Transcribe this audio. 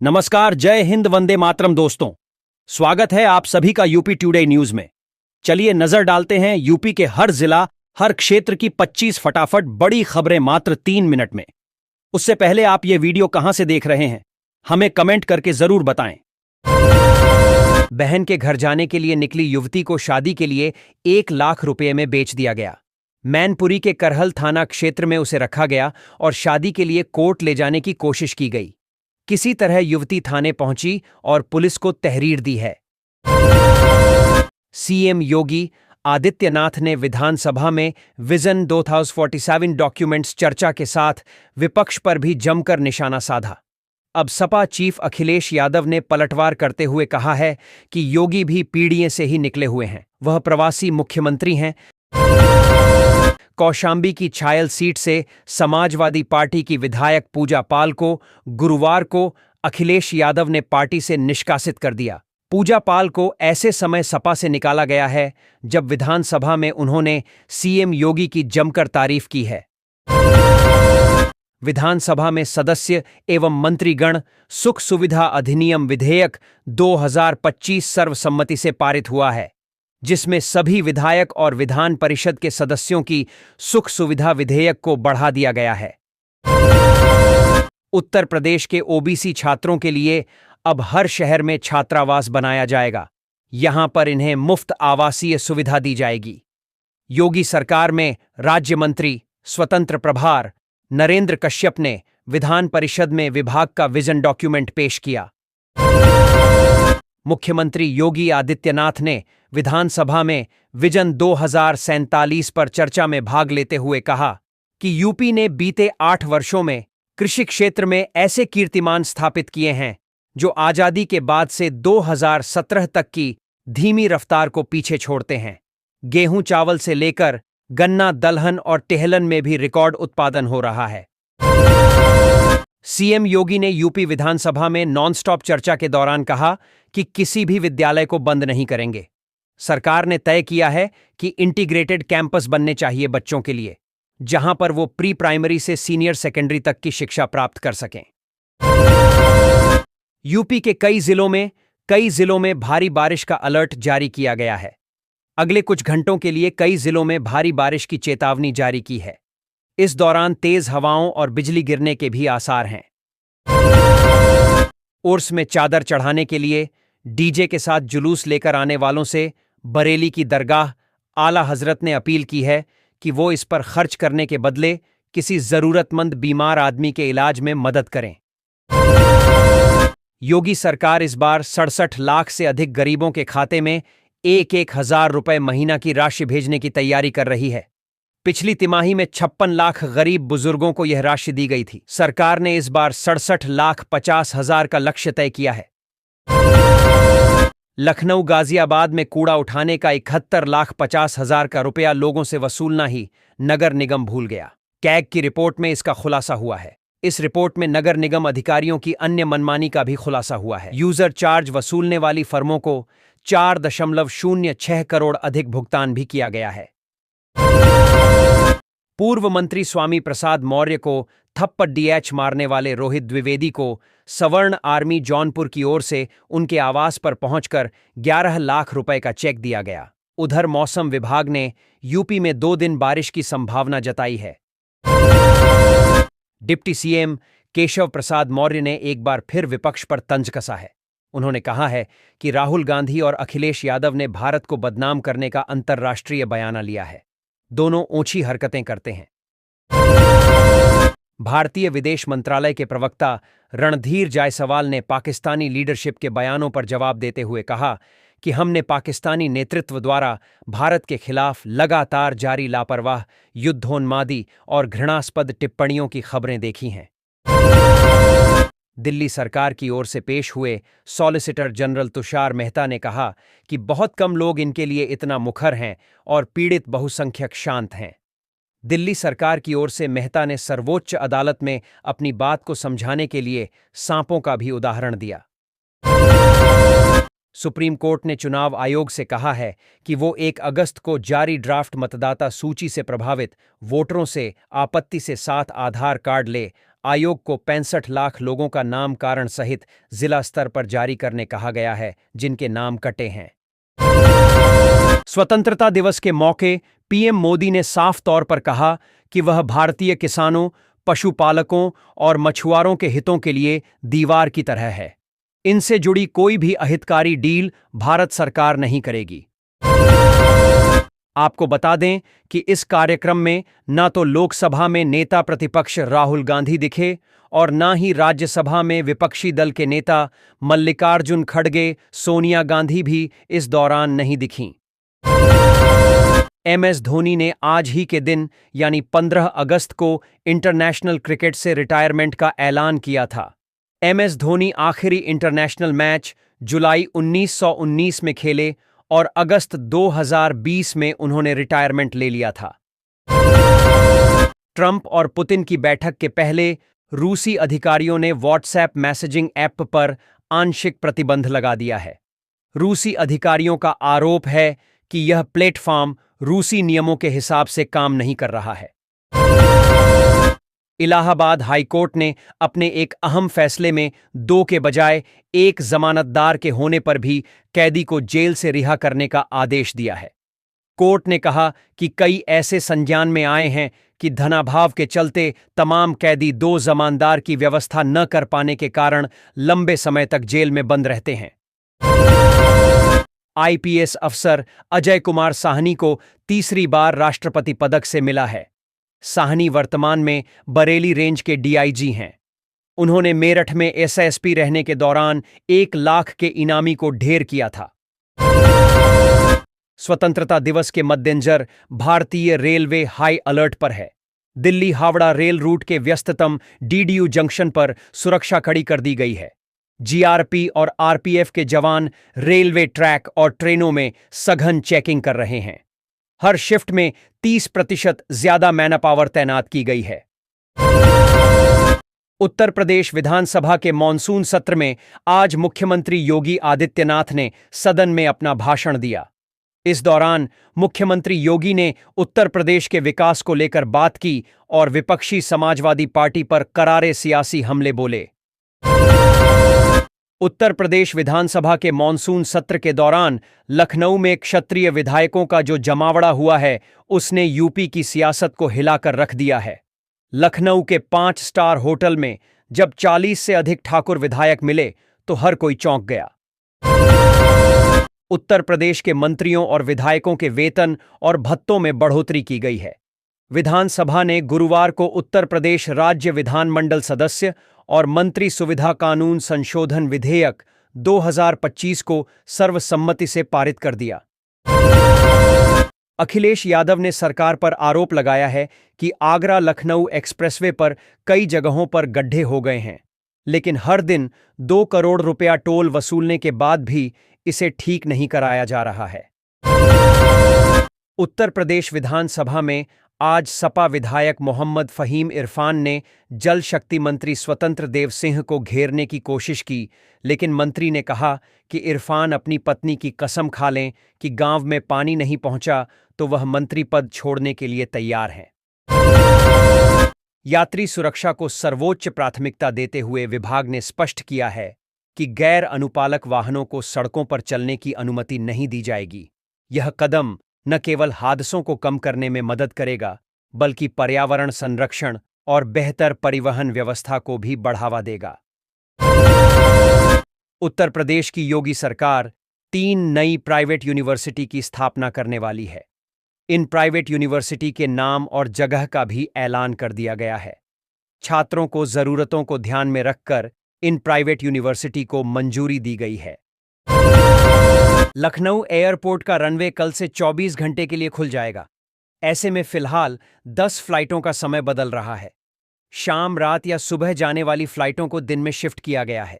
नमस्कार, जय हिंद, वंदे मातरम दोस्तों। स्वागत है आप सभी का यूपी टुडे न्यूज में। चलिए नजर डालते हैं यूपी के हर जिला, हर क्षेत्र की 25 फटाफट बड़ी खबरें मात्र 3 मिनट में। उससे पहले आप ये वीडियो कहां से देख रहे हैं, हमें कमेंट करके जरूर बताएं। बहन के घर जाने के लिए निकली युवती को शादी के लिए 1 लाख रुपए में बेच दिया गया। मैनपुरी के करहल थाना क्षेत्र में उसे रखा गया और शादी के लिए कोर्ट ले जाने की कोशिश की गई। किसी तरह युवती थाने पहुंची और पुलिस को तहरीर दी है। सीएम योगी आदित्यनाथ ने विधानसभा में विजन 2047 डॉक्यूमेंट्स चर्चा के साथ विपक्ष पर भी जमकर निशाना साधा। अब सपा चीफ अखिलेश यादव ने पलटवार करते हुए कहा है कि योगी भी पीढ़ियों से ही निकले हुए हैं, वह प्रवासी मुख्यमंत्री हैं। कौशांबी की छायल सीट से समाजवादी पार्टी की विधायक पूजा पाल को गुरुवार को अखिलेश यादव ने पार्टी से निष्कासित कर दिया। पूजा पाल को ऐसे समय सपा से निकाला गया है जब विधानसभा में उन्होंने सीएम योगी की जमकर तारीफ की है। विधानसभा में सदस्य एवं मंत्रीगण सुख सुविधा अधिनियम विधेयक 2025 सर्वसम्मति से पारित हुआ है, जिसमें सभी विधायक और विधान परिषद के सदस्यों की सुख सुविधा विधेयक को बढ़ा दिया गया है। उत्तर प्रदेश के ओबीसी छात्रों के लिए अब हर शहर में छात्रावास बनाया जाएगा। यहां पर इन्हें मुफ्त आवासीय सुविधा दी जाएगी। योगी सरकार में राज्य मंत्री स्वतंत्र प्रभार नरेंद्र कश्यप ने विधान परिषद में विभाग का विजन डॉक्यूमेंट पेश किया। मुख्यमंत्री योगी आदित्यनाथ ने विधानसभा में विजन 2047 पर चर्चा में भाग लेते हुए कहा कि यूपी ने बीते 8 वर्षों में कृषि क्षेत्र में ऐसे कीर्तिमान स्थापित किए हैं जो आजादी के बाद से 2017 तक की धीमी रफ्तार को पीछे छोड़ते हैं। गेहूं चावल से लेकर गन्ना दलहन और टेहलन में भी रिकॉर्ड उत्पादन हो रहा है। सीएम योगी ने यूपी विधानसभा में नॉनस्टॉप चर्चा के दौरान कहा कि किसी भी विद्यालय को बंद नहीं करेंगे। सरकार ने तय किया है कि इंटीग्रेटेड कैंपस बनने चाहिए बच्चों के लिए, जहां पर वो प्री प्राइमरी से सीनियर सेकेंडरी तक की शिक्षा प्राप्त कर सकें। यूपी के कई जिलों में भारी बारिश का अलर्ट जारी किया गया है। अगले कुछ घंटों के लिए कई जिलों में भारी बारिश की चेतावनी जारी की है। इस दौरान तेज हवाओं और बिजली गिरने के भी आसार हैं। उर्स में चादर चढ़ाने के लिए डीजे के साथ जुलूस लेकर आने वालों से बरेली की दरगाह आला हजरत ने अपील की है कि वो इस पर खर्च करने के बदले किसी जरूरतमंद बीमार आदमी के इलाज में मदद करें। योगी सरकार इस बार 67 लाख से अधिक गरीबों के खाते में 1,000 रुपए महीना की राशि भेजने की तैयारी कर रही है। पिछली तिमाही में 56 लाख गरीब बुजुर्गों को यह राशि दी गई थी। सरकार ने इस बार 67,50,000 का लक्ष्य तय किया है। लखनऊ गाजियाबाद में कूड़ा उठाने का 71,50,000 का रुपया लोगों से वसूलना ही नगर निगम भूल गया। कैग की रिपोर्ट में इसका खुलासा हुआ है। इस रिपोर्ट में नगर निगम अधिकारियों की अन्य मनमानी का भी खुलासा हुआ है। यूजर चार्ज वसूलने वाली फर्मों को 4.06 करोड़ अधिक भुगतान भी किया गया है। पूर्व मंत्री स्वामी प्रसाद मौर्य को थप्पड़ डीएच मारने वाले रोहित द्विवेदी को सवर्ण आर्मी जौनपुर की ओर से उनके आवास पर पहुंचकर 11 लाख रुपए का चेक दिया गया। उधर मौसम विभाग ने यूपी में 2 दिन बारिश की संभावना जताई है। डिप्टी सीएम केशव प्रसाद मौर्य ने एक बार फिर विपक्ष पर तंज कसा है। उन्होंने कहा है कि राहुल गांधी और अखिलेश यादव ने भारत को बदनाम करने का अंतर्राष्ट्रीय बयाना लिया है। दोनों ऊंची हरकतें करते हैं। भारतीय विदेश मंत्रालय के प्रवक्ता रणधीर जायसवाल ने पाकिस्तानी लीडरशिप के बयानों पर जवाब देते हुए कहा कि हमने पाकिस्तानी नेतृत्व द्वारा भारत के खिलाफ लगातार जारी लापरवाह, युद्धोन्मादी और घृणास्पद टिप्पणियों की खबरें देखी हैं। दिल्ली सरकार की ओर से पेश हुए सॉलिसिटर जनरल तुषार मेहता ने कहा कि बहुत कम लोग इनके लिए इतना मुखर हैं और पीड़ित बहुसंख्यक शांत हैं। दिल्ली सरकार की ओर से मेहता ने सर्वोच्च अदालत में अपनी बात को समझाने के लिए सांपों का भी उदाहरण दिया। सुप्रीम कोर्ट ने चुनाव आयोग से कहा है कि वो 1 अगस्त को जारी ड्राफ्ट मतदाता सूची से प्रभावित वोटरों से आपत्ति से 7 आधार कार्ड ले आयोग को 65 लाख लोगों का नामकरण सहित जिला स्तर पर जारी करने कहा गया है, जिनके नाम कटे हैं। स्वतंत्रता दिवस के मौके पीएम मोदी ने साफ तौर पर कहा कि वह भारतीय किसानों, पशुपालकों और मछुआरों के हितों के लिए दीवार की तरह है। इनसे जुड़ी कोई भी अहितकारी डील भारत सरकार नहीं करेगी। आपको बता दें कि इस कार्यक्रम में न तो लोकसभा में नेता प्रतिपक्ष राहुल गांधी दिखे और न ही राज्यसभा में विपक्षी दल के नेता मल्लिकार्जुन खड़गे, सोनिया गांधी भी इस दौरान नहीं दिखीं। एमएस धोनी ने आज ही के दिन यानी 15 अगस्त को इंटरनेशनल क्रिकेट से रिटायरमेंट का ऐलान किया था। एमएस धोनी आखिरी इंटरनेशनल मैच जुलाई 1919 में खेले और अगस्त 2020 में उन्होंने रिटायरमेंट ले लिया था। ट्रंप और पुतिन की बैठक के पहले रूसी अधिकारियों ने व्हाट्सएप मैसेजिंग ऐप पर आंशिक प्रतिबंध लगा दिया है। रूसी अधिकारियों का आरोप है कि यह प्लेटफॉर्म रूसी नियमों के हिसाब से काम नहीं कर रहा है। इलाहाबाद हाईकोर्ट ने अपने एक अहम फैसले में 2 के बजाय 1 जमानतदार के होने पर भी कैदी को जेल से रिहा करने का आदेश दिया है। कोर्ट ने कहा कि कई ऐसे संज्ञान में आए हैं कि धनाभाव के चलते तमाम कैदी 2 जमानतदार की व्यवस्था न कर पाने के कारण लंबे समय तक जेल में बंद रहते हैं। आईपीएस अफसर अजय कुमार साहनी को तीसरी बार राष्ट्रपति पदक से मिला है। साहनी वर्तमान में बरेली रेंज के डीआईजी हैं। उन्होंने मेरठ में एसएसपी रहने के दौरान 1 लाख के इनामी को ढेर किया था। स्वतंत्रता दिवस के मद्देनजर भारतीय रेलवे हाई अलर्ट पर है। दिल्ली हावड़ा रेल रूट के व्यस्ततम डीडीयू जंक्शन पर सुरक्षा कड़ी कर दी गई है। जीआरपी और आरपीएफ के जवान रेलवे ट्रैक और ट्रेनों में सघन चेकिंग कर रहे हैं। हर शिफ्ट में 30% ज्यादा मैन पावर तैनात की गई है। उत्तर प्रदेश विधानसभा के मॉनसून सत्र में आज मुख्यमंत्री योगी आदित्यनाथ ने सदन में अपना भाषण दिया। इस दौरान मुख्यमंत्री योगी ने उत्तर प्रदेश के विकास को लेकर बात की और विपक्षी समाजवादी पार्टी पर करारे सियासी हमले बोले। उत्तर प्रदेश विधानसभा के मॉनसून सत्र के दौरान लखनऊ में क्षत्रिय विधायकों का जो जमावड़ा हुआ है, उसने यूपी की सियासत को हिलाकर रख दिया है। लखनऊ के 5 स्टार होटल में जब 40 से अधिक ठाकुर विधायक मिले तो हर कोई चौंक गया। उत्तर प्रदेश के मंत्रियों और विधायकों के वेतन और भत्तों में बढ़ोतरी की गई है। विधानसभा ने गुरुवार को उत्तर प्रदेश राज्य विधानमंडल सदस्य और मंत्री सुविधा कानून संशोधन विधेयक 2025 को सर्वसम्मति से पारित कर दिया। अखिलेश यादव ने सरकार पर आरोप लगाया है कि आगरा लखनऊ एक्सप्रेसवे पर कई जगहों पर गड्ढे हो गए हैं, लेकिन हर दिन 2 करोड़ रुपया टोल वसूलने के बाद भी इसे ठीक नहीं कराया जा रहा है। उत्तर प्रदेश विधानसभा में आज सपा विधायक मोहम्मद फहीम इरफान ने जल शक्ति मंत्री स्वतंत्र देव सिंह को घेरने की कोशिश की, लेकिन मंत्री ने कहा कि इरफान अपनी पत्नी की कसम खा लें कि गांव में पानी नहीं पहुंचा तो वह मंत्री पद छोड़ने के लिए तैयार हैं। यात्री सुरक्षा को सर्वोच्च प्राथमिकता देते हुए विभाग ने स्पष्ट किया है कि गैर अनुपालक वाहनों को सड़कों पर चलने की अनुमति नहीं दी जाएगी। यह कदम न केवल हादसों को कम करने में मदद करेगा, बल्कि पर्यावरण संरक्षण और बेहतर परिवहन व्यवस्था को भी बढ़ावा देगा। उत्तर प्रदेश की योगी सरकार 3 नई प्राइवेट यूनिवर्सिटी की स्थापना करने वाली है। इन प्राइवेट यूनिवर्सिटी के नाम और जगह का भी ऐलान कर दिया गया है। छात्रों को जरूरतों को ध्यान में रखकर इन प्राइवेट यूनिवर्सिटी को मंजूरी दी गई है। लखनऊ एयरपोर्ट का रनवे कल से 24 घंटे के लिए खुल जाएगा। ऐसे में फिलहाल 10 फ्लाइटों का समय बदल रहा है। शाम, रात या सुबह जाने वाली फ्लाइटों को दिन में शिफ्ट किया गया है।